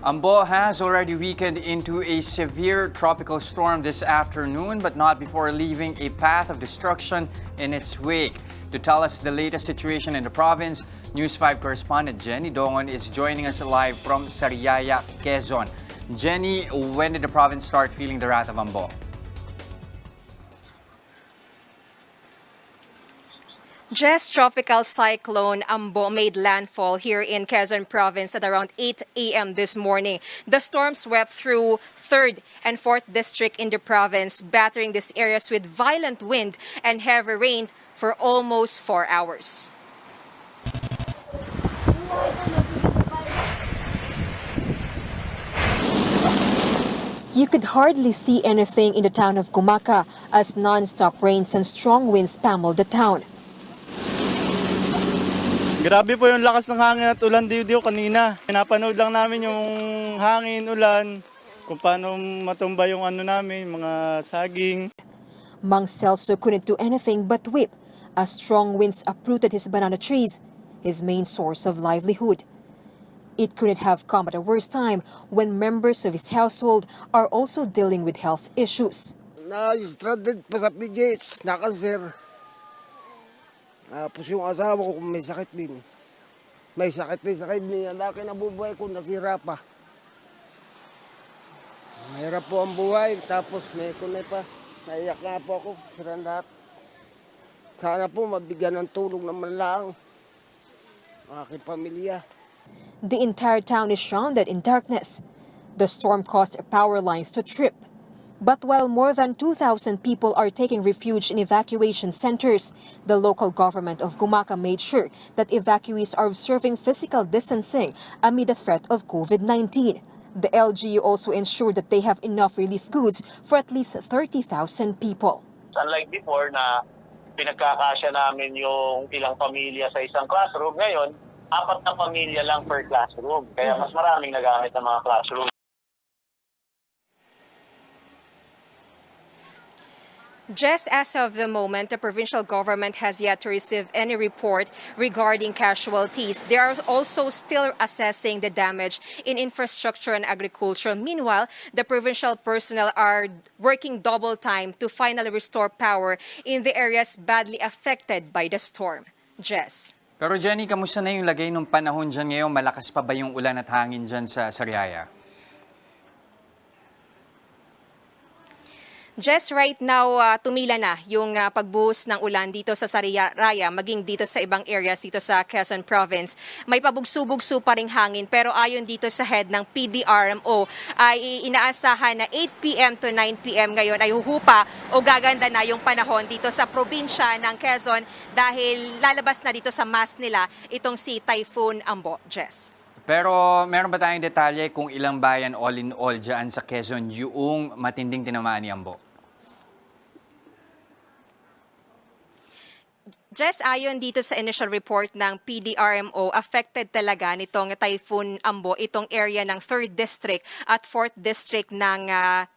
Ambo has already weakened into a severe tropical storm this afternoon, but not before leaving a path of destruction in its wake. To tell us the latest situation in the province, News 5 correspondent Jenny Dongon is joining us live from Sariaya, Quezon. Jenny, when did the province start feeling the wrath of Ambo? Just tropical cyclone Ambo made landfall here in Quezon province at around 8 a.m. this morning. The storm swept through 3rd and 4th district in the province, battering these areas with violent wind and heavy rain for almost 4 hours. You could hardly see anything in the town of Gumaca as non-stop rains and strong winds pummeled the town. Grabe po yung lakas ng hangin at ulan dito kanina. Pinapanood lang namin yung hangin, ulan, kung paano matumba yung namin, mga saging. Mang Celso couldn't do anything but weep as strong winds uprooted his banana trees, his main source of livelihood. It couldn't have come at a worse time when members of his household are also dealing with health issues. Na-stranded pa sa PGH, na-cancer. Tapos yung asawa ko may sakit din. May sakit din sa kidney. Ang laki na bubuhay ko, nasira pa. Mahirap po ang buhay. Tapos may kunay pa. Naiyak nga po ako. Sira lahat. Sana po mabigyan ng tulong naman lang ang aking pamilya. The entire town is shrouded in darkness. The storm caused power lines to trip. But while more than 2,000 people are taking refuge in evacuation centers, the local government of Gumaca made sure that evacuees are observing physical distancing amid the threat of COVID-19. The LGU also ensured that they have enough relief goods for at least 30,000 people. Unlike before na pinagkakasya namin yung ilang pamilya sa isang classroom, ngayon, 4 na pamilya lang per classroom. Kaya mas maraming nagamit ng mga classroom. Just as of the moment, the provincial government has yet to receive any report regarding casualties. They are also still assessing the damage in infrastructure and agriculture. Meanwhile, the provincial personnel are working double time to finally restore power in the areas badly affected by the storm. Jess. Pero Jenny, kamusta na yung lagay ng panahon dyan ngayon? Malakas pa ba yung ulan at hangin dyan sa Sariaya? Just right now, tumila na yung pagbuhos ng ulan dito sa Sariaya, maging dito sa ibang areas dito sa Quezon Province. May pabugso-bugso pa ring hangin, pero ayon dito sa head ng PDRMO, ay inaasahan na 8 p.m. to 9 p.m. ngayon ay huhupa o gaganda na yung panahon dito sa probinsya ng Quezon dahil lalabas na dito sa mass nila itong si Typhoon Ambo. Jess. Pero meron ba tayong detalye kung ilang bayan all in all dyan sa Quezon yung matinding tinamaan ni Ambo? Just ayon dito sa initial report ng PDRMO, affected talaga nitong Typhoon Ambo itong area ng 3rd District at 4th District ng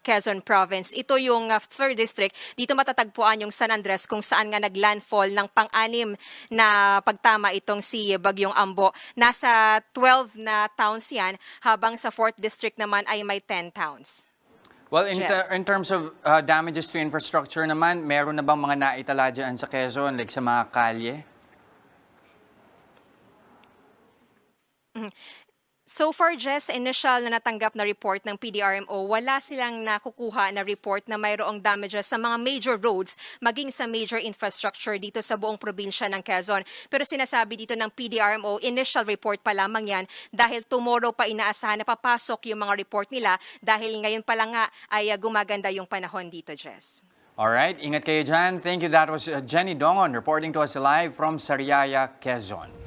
Quezon Province. Ito yung 3rd District, dito matatagpuan yung San Andres kung saan nga naglandfall ng pang-anim na pagtama itong si Bagyong Ambo. Nasa 12 na towns yan, habang sa 4th District naman ay may 10 towns. Well, in terms of damages to infrastructure naman, meron na bang mga naitala dyan sa Quezon, like sa mga kalye? So far, Jess, initial na natanggap na report ng PDRMO, wala silang nakukuha na report na mayroong damages sa mga major roads, maging sa major infrastructure dito sa buong probinsya ng Quezon. Pero sinasabi dito ng PDRMO, initial report pa lamang yan dahil tomorrow pa inaasahan na papasok yung mga report nila dahil ngayon pa lang nga ay gumaganda yung panahon dito, Jess. Alright, ingat kayo dyan. Thank you. That was Jenny Dongon reporting to us live from Sariaya, Quezon.